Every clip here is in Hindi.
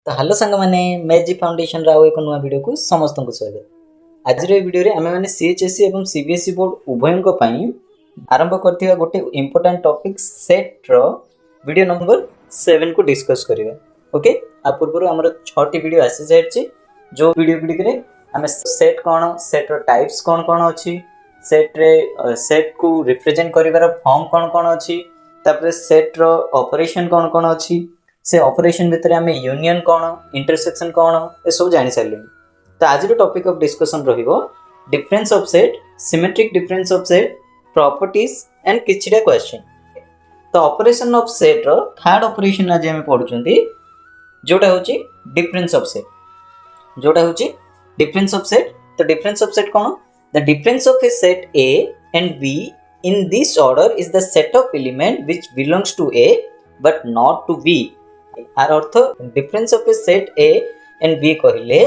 तो हेलो सांग मैंने मैजिक फाउंडेशन राव एक नुआ वीडियो को समस्त को स्वागत। आज वीडियो रे आमे माने सीएचएससी एवं सीबीएसई बोर्ड उभयन को पई आरंभ करथिबा गोटे इंपोर्टेंट टॉपिक सेट रो वीडियो नंबर 7 को डिस्कस करिवा। ओके आ पूर्व हमर 6टी वीडियो आसी जायछि जो वीडियो गुडी रे आमे सेट कोन सेट रो टाइप्स कोन कोन अछि सेट रे सेट को रिप्रेजेंट करिवार फॉर्म कोन कोन अछि तापर सेट रो ऑपरेशन कोन कोन अछि से ऑपरेशन भितर आमे यूनियन कोन इंटरसेक्शन कोन ए सब जानि सारले। तो आज रो टॉपिक ऑफ डिस्कशन रहिबो difference of set symmetric difference of set properties and किछिटा क्वेश्चन। तो ऑपरेशन ऑफ सेट रो थर्ड ऑपरेशन आज हम पढुचंती जोटा होची डिफरेंस ऑफ सेट जोटा होची डिफरेंस ऑफ सेट। तो डिफरेंस ऑफ सेट कोन the difference of a set A and B in this order is the set of element which belongs to A but not to B। आर अर्थ difference of a set A एंड B कहले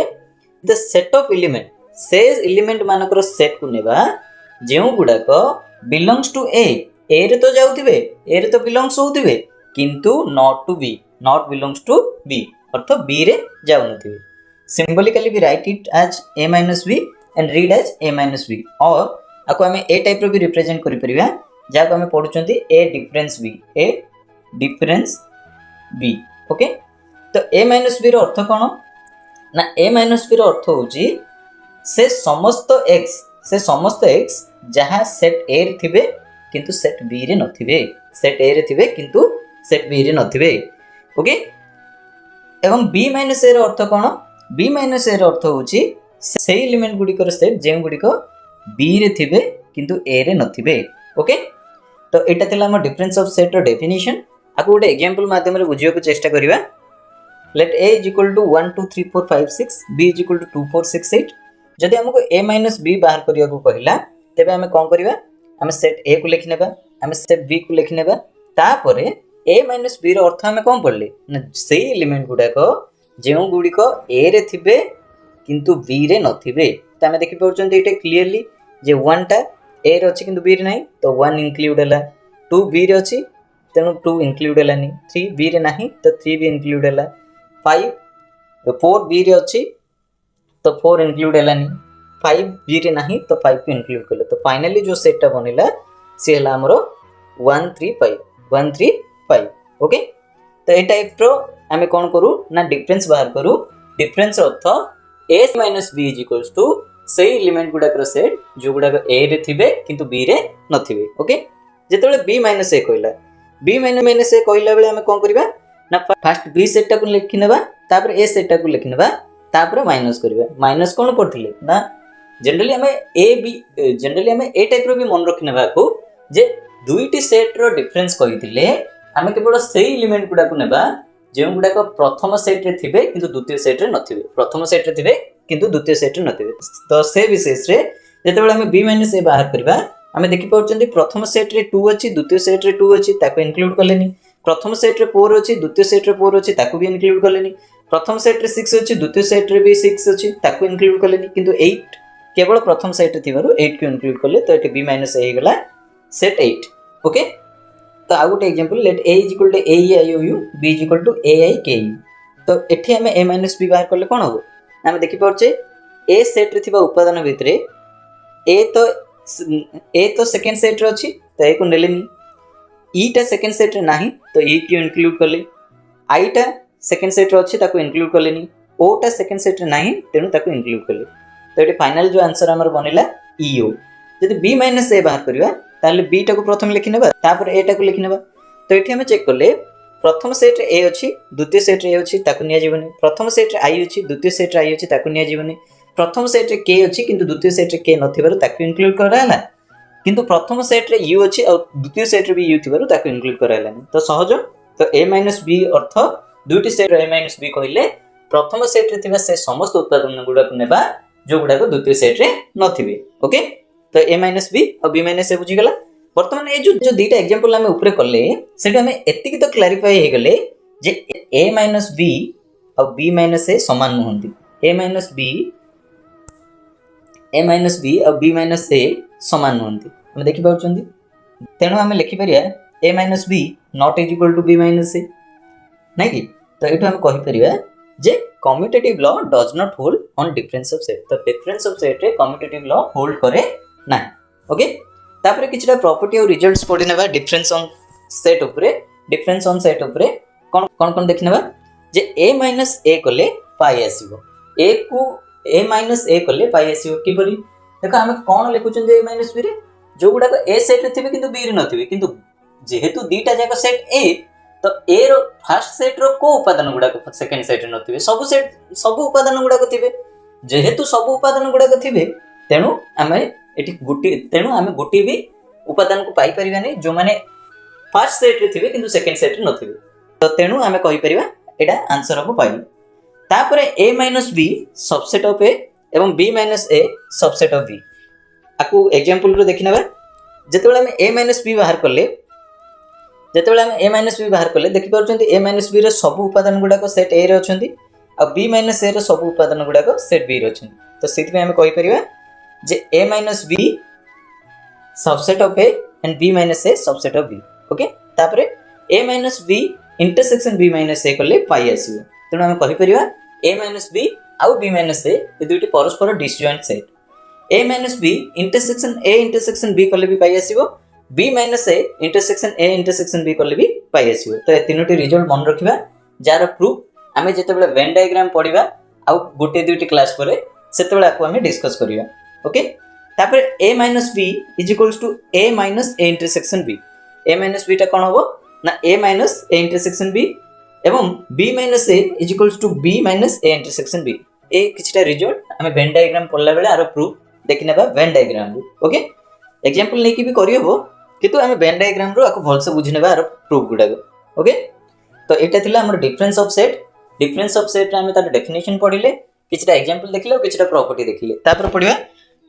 द सेट ऑफ एलिमेंट से एलिमेंट मानकर सेट को नेबा जेउ गुडाक बिलोंग्स टू A रे तो जाउथिबे A रे तो बिलोंग्स होउथिबे किंतु not to B not belongs to B अर्थ B रे जाउ नथिबे। Symbolically we write it as A - B and read as A - B और आको हमें ए टाइप रो भी रिप्रेजेंट करि परिबा जाको हमें पढुचंती A डिफरेंस B। ओके तो A - B रो अर्थ कोन ना A - B रो अर्थ होची से समस्त x जहां सेट A रे थिबे किंतु सेट B रे नथिबे सेट A रे थिबे किंतु सेट B रे नथिबे। ओके एवं B - A रो अर्थ कोन B - A रो अर्थ होची से एलिमेंट गुडी कर सेट जे गुडी को B रे थिबे किंतु A रे नथिबे। ओके तो एटा थिला हम डिफरेंस ऑफ सेट रो डेफिनेशन। आको गोटे एग्जांपल माध्यम रे बुझियो को चेष्टा करिवा। Late A = 1 2 3 4 5 6 B = 2 4 6 8। जदि हमको A - B बाहर करिया को कहिला तबे हमें कोन करिवा हमें सेट A को लिखि नेबा हमें सेट B को लिखि नेबा तापरे A - B रो अर्थ हमें कोन पड़ले ना सेही एलिमेंट गुडा को जेउ गुडी को A रे थिबे किंतु B रे नथिबे। त हमें देखि पउचंती एटे क्लियरली जे 1 टा A रे अछि किंतु B रे नै तो 1 इंक्लूड हला 2 B रे अछि तेनु 2 इंक्लूड हलानी 3 B रे नाही तो 3 भी इंक्लूड हला 5 4 B रे अछि तो 4 इंक्लूड हलानी 5 B रे नाही तो 5 को इंक्लूड करले। तो फाइनली जो सेट बनिला से हला हमरो 1 3 5। ओके तो ए टाइप रो हमें कोन करू ना डिफरेंस बाहर करू। डिफरेंस अर्थ A - B = से एलिमेंट गुडा कर सेट जो गुडा A रे थिबे किंतु B रे नथिबे। ओके जेतेबेले B - A कहला B - A कहला बेले हमें कोन करबा ना फर्स्ट B सेट टा को लिखि नेबा तापर A सेट टा को लिखि नेबा तापर माइनस करबा। माइनस कोन पड़थिले ना जनरली हमें ए टाइप रो भी मन रखि नेबा को जे दुईटी सेट रो डिफरेंस कहिथिले हमें केवल सेही एलिमेंट गुडा को नेबा जे गुडा को प्रथम सेट रे थिबे किंतु द्वितीय सेट रे नथिबे प्रथम सेट रे थिबे किंतु द्वितीय सेट रे नथिबे। तो से विशेष रे जेतेबेले हमें B - A बाहर करबा हमें देखि पाउचंती प्रथम सेट रे 2 अछि द्वितीय सेट रे 2 अछि ताको इंक्लूड करलेनी प्रथम सेट रे 4 अछि द्वितीय सेट रे 4 अछि ताको भी इंक्लूड करलेनी प्रथम सेट रे 6 अछि द्वितीय सेट रे भी 6 अछि ताको इंक्लूड करलेनी किंतु 8 केवल प्रथम सेट रे थिबारु 8 को इंक्लूड करले तो एटे B - A हे गेला सेट 8। ओके तो आ गुटे example let A = AEIOU B = AIKU। तो एठी हमें A - B बाहर करले कोन हो हम देखि पाउचे A सेट रे थिबा उपादान भितरे A तो सेकंड सेट रे अछि तो A को नेलेनी E टा सेकंड सेट रे नाही तो E को इंक्लूड करले I टा सेकंड सेट रे अछि ताको इंक्लूड करलेनी O टा सेकंड सेट रे नाही तेनु ताको इंक्लूड करले। तो एटे फाइनल जो आंसर हमर बनिला EO। जदि B - A बाहर करबा ताले B टा को प्रथम लिखि नेबा तापर A टा को लिखि नेबा। तो एठी हमें चेक करले प्रथम सेट रे A अछि द्वितीय सेट रे A अछि ताको निया जीवनी प्रथम सेट रे I अछि द्वितीय सेट रे I अछि ताको निया जीवनी प्रथम सेट रे K अछि किंतु द्वितीय सेट रे K नथिबारु ताको इंक्लूड कराला किंतु प्रथम सेट रे U अछि और द्वितीय सेट रे भी U थिबारु ताको इंक्लूड करालानी। तो सहज तो A - B अर्थ दुईटी सेट रे A - B कहिले प्रथम सेट रे थिबा से समस्त उत्पादन गुडा को नेबा जो गुडा को द्वितीय सेट रे नथिबे। ओके तो A - B और B - A बुझी गेला। वर्तमान ए जो दीटा एग्जांपल हमें ऊपर करले सेटा हमें एतिकी तो क्लैरिफाई हे गेले जे A - B और B - A समान नहंती A - B और B - A समान नहंती हम देखि पाउचंदी तेनो हमें लिखि परिया A - B not equal to B - A नै कि तो एठो हम कहि परिया जे commutative law does not hold on difference of set. तो डिफरेंस ऑफ सेट रे कम्यूटेटिव लॉ होल्ड करे ना। ओके, तापर किछटा प्रॉपर्टी और रिजल्ट्स पढि नेबा डिफरेंस ऑन सेट ऊपर। डिफरेंस ऑन सेट ऊपर कोन कोन कोन देखि नेबा जे a माइनस a कले पाई आसीबो, a को a माइनस a कले पाई आसीबो किपरि देखो हम कोन लिखुचन जे a माइनस b रे जो गुडा को a सेट रे थिबे किंतु b रे नथिबे, किंतु जेहेतु दीटा जाक सेट a तो a रो फर्स्ट सेट रो को उपादान गुडा को सेकंड सेट रे नथिबे, सब उपादान गुडा को थिबे। जेहेतु सब उपादान गुडा को थिबे तेनु आमे एटी गुटी भी उपादान को पाई परिबा नै जो माने फर्स्ट सेट रे थिबे किंतु सेकंड सेट रे नथिबे। तो तेनु आमे कहि परिबा एटा आंसर हम पाइलु। तापरे a minus b subset of a एवं b minus a subset of b। आकु एग्जांपल रो देखिनबा जेतेबेला हम a माइनस b बाहर करले, जेतेबेला हम a माइनस b बाहर करले देखि परछन्ती a माइनस b रे सब उपादान गुडा को सेट a रे अछन्ती आ b माइनस a रे सब उपादान गुडा को सेट b रे अछन्ती। तो सेति में हम कहि परिबा जे a minus b subset of a एंड b minus a subset of b। Okay, तापरे a minus b intersection b minus a करले पाई आसीबो। तेणु हम कहि परिबा a माइनस b आउ b माइनस a ए दुइटी परस्पर disjoint set. a minus b intersection a intersection b करले भी पाई आसीबो, b minus a intersection a intersection b करले भी पाई आसीबो। तो ए तीनोटी रिजल्ट मन रखिबा जार प्रूफ आमे जेतेबेले वेन डायग्राम पढिबा आउ गोटे दुइटी क्लास परे सेतेबेले आको आमे डिस्कस करिबा। ओके, तापर a minus b is equals to a minus a intersection b। a minus b टा कोन होबो ना a minus a intersection b एवं b minus a is equals to b minus a intersection b। ए किछटा रिजल्ट आमे वेन डायग्राम पढला बेले आरो प्रूफ देखिनेबा वेन डायग्राम। ओके, एग्जांपल लेकि भी करि हबो किंतु आमे वेन डायग्राम रो आको भलसे बुझिनेबा आरो प्रूफ गुडा। ओके, तो एटा थिला हमर difference of set. Difference of set रे आमे तार डेफिनेशन पढिले, किछटा एग्जांपल देखिले, किछटा प्रॉपर्टी देखिले। तापर पढिबा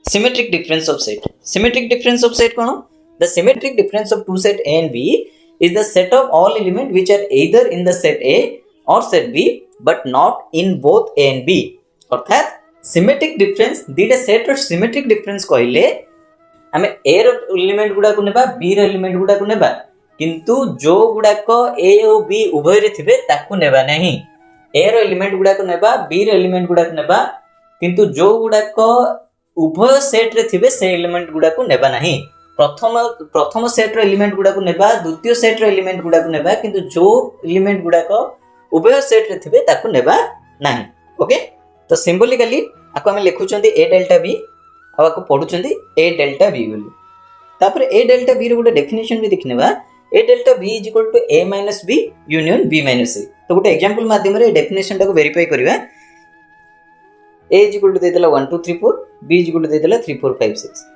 symmetric difference of set. Symmetric difference of set कोन? The symmetric difference of two set A and B is the set of all elements which are either in the set A or set B but not in both A and B। अर्थात सिमेट्रिक डिफरेंस दीटा सेट रो सिमेट्रिक डिफरेंस कहले हमें A रो एलिमेंट गुडा को नेबा B रो एलिमेंट गुडा को नेबा, किंतु जो गुडा को A और B उभय रे थिबे ताकू नेबा नहीं। A रो एलिमेंट गुडा को नेबा B रो एलिमेंट गुडा को नेबा, किंतु जो गुडा को उभय सेट रे थिबे से एलिमेंट गुडा को नेबा नहीं। प्रथम सेट रो एलिमेंट गुडा को नेबा, द्वितीय सेट रो एलिमेंट गुडा को नेबा, किंतु जो एलिमेंट गुडा को उभय सेट रे थिबे ताकू नेबा नहीं। ओके, तो सिंबॉलिकली आको हम लिखुचंती a डेल्टा b आ आको पढुचंती a डेल्टा b बोली। तापर a डेल्टा b रो गुडा डेफिनेशन भी देखनेबा a delta b is equal to a minus b union b minus a। तो गोटे एग्जांपल माध्यम रे डेफिनेशन टाको वेरीफाई करबा। a इज इक्वल टू दे देला 1 2 3 4, b इज इक्वल टू दे देला 3 4 5 6।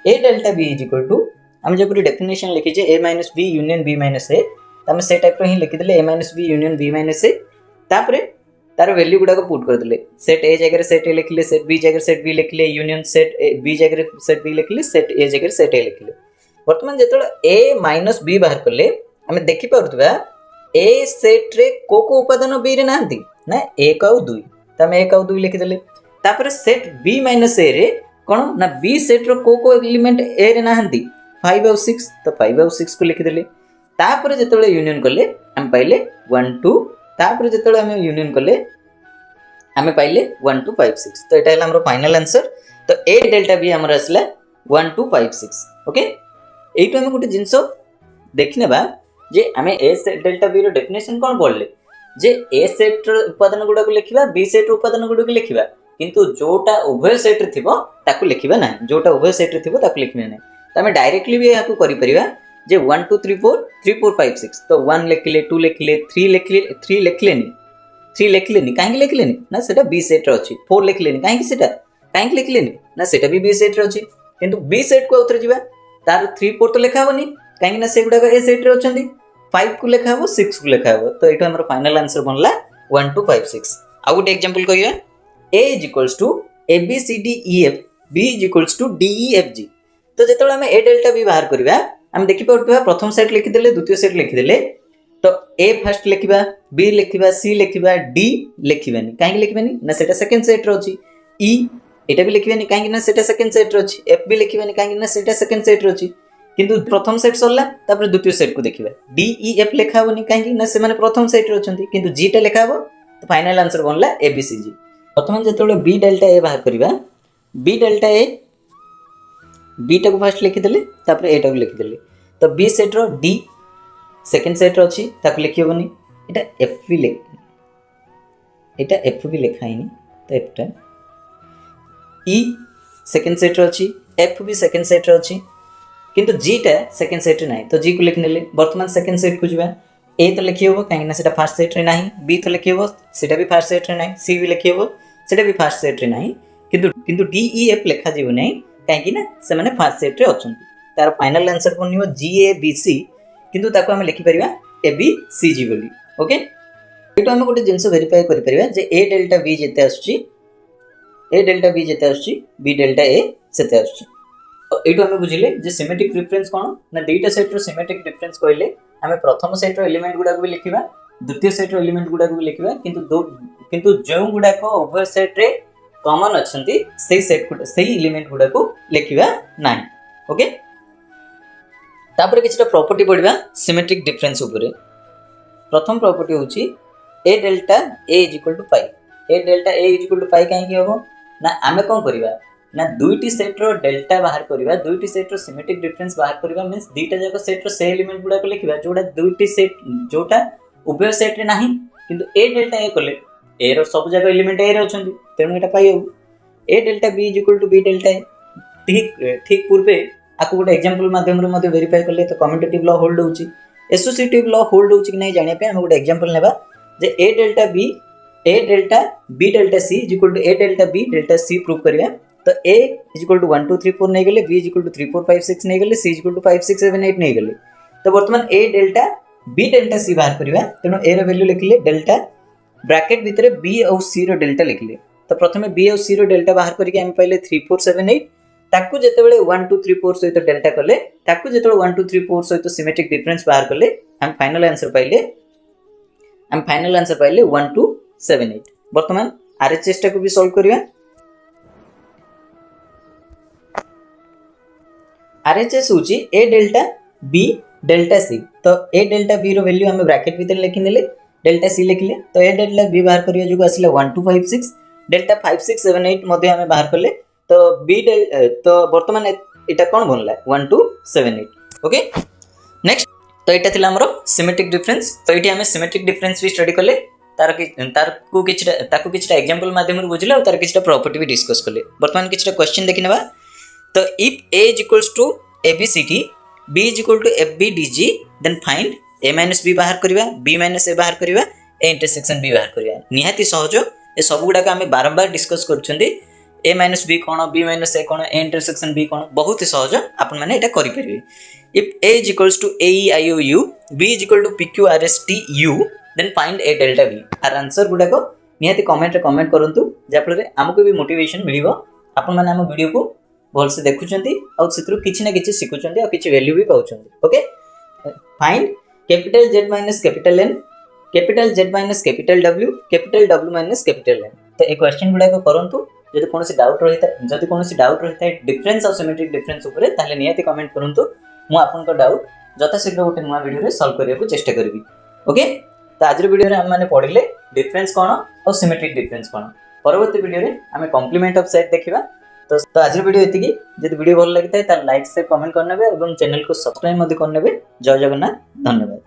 a delta b is equal to हम जब पूरी डेफिनेशन लिखि जे a minus b union b minus a, त हम से टाइप रो ही लिखि देले a minus b union b minus a। तापर तार वैल्यू गुडा को पुट कर देले, सेट a जगह सेट a लिखले, सेट b जगह सेट b लिखले, यूनियन सेट b जगह सेट b लिखले, सेट a जगह सेट a लिखले। वर्तमान जेतोल a माइनस b बाहर करले हम देखि पारुतबा a सेट रे को उपादान b रे नांती ना 1 और 2, त हम 1 और 2 लिखि देले। तापर सेट b माइनस a रे कोन ना b सेट रो को एलिमेंट a रे नांती 5 और 6, तो 5 और 6 को लिखि देले। तापर जेतोले यूनियन करले हम पाइले 1 2, तापर जेतोले हम यूनियन करले हम पाइले 1 2 5 6। तो एटा हला हमरो फाइनल आंसर। तो a डेल्टा b हमर असला 1 2 5 6। ओके, एइटो हम गुटे जिंसो देखनेबा जे हमें a सेट डेल्टा b रो डेफिनेशन कोन पढले जे a सेट रो उपादान गुडा को लिखिबा, b सेट रो उपादान गुडा को लिखिबा, किंतु जोटा उभय सेट रे थिबो ताकू लिखिबा ना, जोटा उभय सेट रे थिबो ताकू लिखिबा ना। त हमें डायरेक्टली भी याकू करि परिबा जे 1 2 3 4 3 4 5 6। तो 1 लिखले, 2 लिखले, 3 लिखले, 3 लिखलेनी, 3 लिखलेनी काहे लिखलेनी ना सेटा b सेट रे अछि। 4 लिखलेनी काहे सेटा काहे लिखलेनी ना सेटा भी b सेट रे अछि, किंतु b सेट को उतर जिबा तार 3 4 तो लिखा होनी काहे ना से गुडा को a सेट रे अछंती, 5 को लिखा हो, 6 को लिखा हो। तो एठो हमर फाइनल आंसर बनला 1 2 5 6। आ गुटे एग्जांपल कहिया a is equals to a b c d e f, b is equals to d e f g। तो जेतोले हम a डेल्टा b बाहर करबा हम देखि पड़तबा प्रथम सेट लिखि देले, द्वितीय सेट लिखि देले, तो a फर्स्ट लिखिबा, b लिखिबा, c लिखिबा, d लिखिबानी काहे लिखिबानी ना सेटा सेकंड सेट रे अछि, e एटा भी लिखिबानी काहे ना सेटा सेकंड सेट रे अछि, f भी लिखिबानी काहे ना सेटा सेकंड सेट रे अछि। किंतु प्रथम सेट सरला तापर द्वितीय सेट को देखिबा, d e f लिखा होनी काहे ना से माने प्रथम सेट रे अछंती, किंतु g टा लिखा हो तो फाइनल आंसर बनला ABCG। बर्तमान जो बी डेल्टा ए बाहर करवा बी डेल्टा ए बीटा को फास्ट लिखिदेले तापर एटा को लिखिदेले तो B set rho D second set रो अछि ताको लिखि होबनी एटा एफ भी लिखा हैनी तो एटा ई सेकंड सेट रो अछि एफ भी सेकंड सेट रो अछि किंतु जी टा सेकंड सेट रे नै तो जी को लिख नेले वर्तमान सेकंड सेट को जिबा ए तो लिखि होबो काहे ना सेटा फर्स्ट सेट रे नाही बी तो लिखि होबो सेटा भी फर्स्ट सेट रे नाही सी भी लिखि होबो सेटा भी फर्स्ट सेट रे नाही किंतु डी ई एफ लिखा जिवो नै काहे ना से माने फर्स्ट सेट रे अछन तार फाइनल आंसर बनियो जी ए बी सी किंतु ताको हम लिखि परिबा ए बी सी जी बोली ओके एटो हम गोटे जिंस वेरीफाई करि परिबा जे ए डेल्टा बी जेते आछी ए डेल्टा बी जेते आछी बी डेल्टा ए सेते आछी एटो हम बुझिले जे सिमेट्रिक डिफरेंस कोन ना दुईटा सेट रो सिमेट्रिक डिफरेंस कहले हम प्रथम सेट रो एलिमेंट गुडा को भी लिखिबा द्वितीय सेट रो एलिमेंट गुडा को भी लिखिबा किंतु जो गुडा को उभय सेट रे कॉमन अछंती सेही सेट गुडा सेही एलिमेंट गुडा को लिखिबा नाही ओके तापर किछटा प्रॉपर्टी पढिबा सिमेट्रिक डिफरेंस ऊपर प्रथम प्रॉपर्टी होची a delta a = pi a delta a = पाई काहे की होबो ना आमे कोन करिबा ना दुईटी सेट रो डेल्टा बाहर करिबा दुईटी सेट रो सिमेट्रिक डिफरेंस बाहर करिबा मींस दुईटा जाको सेट रो से एलिमेंट गुडा को लिखिबा जोडा दुईटी सेट जोटा उभय सेट रे नाही किंतु a डेल्टा a कोले a रो सब जाको एलिमेंट a रे अछंती तेनु एटा पाई हो a delta b = b delta a ठीक पूर्वे आपको गोटे एग्जांपल माध्यम रे मध्ये वेरीफाई करले तो कम्यूटेटिव लॉ होल्ड होउची एसोसिएटिव लॉ होल्ड होउची कि नै जानिया पे हम गोटे एग्जांपल लेबा जे a delta b delta c = a delta b delta c prove करिया तो a = 1 2 3 4 नै गेले b = 3 4 5 6 नै गेले c = 5 6 7 8 नै गेले तो वर्तमान a delta b delta c बाहर करिवा तेनो a रो वैल्यू लिखले डेल्टा ब्रैकेट भितरे b और c रो डेल्टा लिखले तो प्रथमे b और c रो डेल्टा बाहर करिके हम पहिले 3 4 7 8 ताकू जेतेबेले 1 2 3 4 सहित डेल्टा कले ताकू जेतेबेले 1 2 3 4 सहित सिमेट्रिक डिफरेंस बाहर कले हम फाइनल आंसर पाइले 1 2 7 8 वर्तमान आरएचएस टा को भी सॉल्व करिया आरएचएस होची a delta b delta c तो a डेल्टा b रो वैल्यू हम ब्रैकेट भीतर लिखि नेले डेल्टा c लिखले तो a डेल्टा b बाहर करिया जो आसिला 1 2 5 6 डेल्टा 5 6 7 8 मध्ये हम बाहर करले तो b तो वर्तमान एटा कोन बनला 1 2 7 8 ओके नेक्स्ट तो एटा थिला हमरो सिमेट्रिक डिफरेंस तो एटी हमें सिमेट्रिक डिफरेंस भी स्टडी करले तार को किछटा एग्जांपल माध्यम रे बुझले और तार किछटा प्रॉपर्टी भी डिस्कस करले वर्तमान किछटा क्वेश्चन देखिनबा तो if a = abcd b = fbdg then find a - b बाहर करबा b - a बाहर करबा a इंटरसेक्शन b बाहर करबा निहाती सहज ए सब गुडा का हमें बारंबार डिस्कस करछंदी a - b कोन b - a कोन a इंटरसेक्शन b कोन बहुत ही सहज आपन माने एटा करि परिबे if a = aeiou b = pqrstu then find a delta b आर आंसर गुडा को निहाती कमेंट रे कमेंट करंतु जा फल रे हमको भी मोटिवेशन मिलिबो आपन माने हम वीडियो को भल से देखुचंती और सेतरु किछि ना किछि सिखुचंती और किछि वैल्यू भी पाउचंती okay find capital Z - capital N capital Z - capital W capital W - capital N तो ए क्वेश्चन गुडा को करंतु जदि कोनोसी डाउट रहिता डिफरेंस और सिमेट्रिक डिफरेंस ऊपर ताले नियति कमेंट करंतु मु आपन को डाउट जता शीघ्र गोटे नुवा वीडियो रे सॉल्व करिया को चेष्टा करबी ओके तो आज वीडियो रे हम माने पढिले डिफरेंस कोन और सिमेट्रिक डिफरेंस कोन परवर्ती वीडियो रे हमें कॉम्प्लीमेंट ऑफ सेट देखिबा तो आज वीडियो एतिकी जदि वीडियो भल लागिता है त लाइक से कमेंट करनेबे एवं चैनल को सब्सक्राइब मधे करनेबे जय जगन्नाथ धन्यवाद।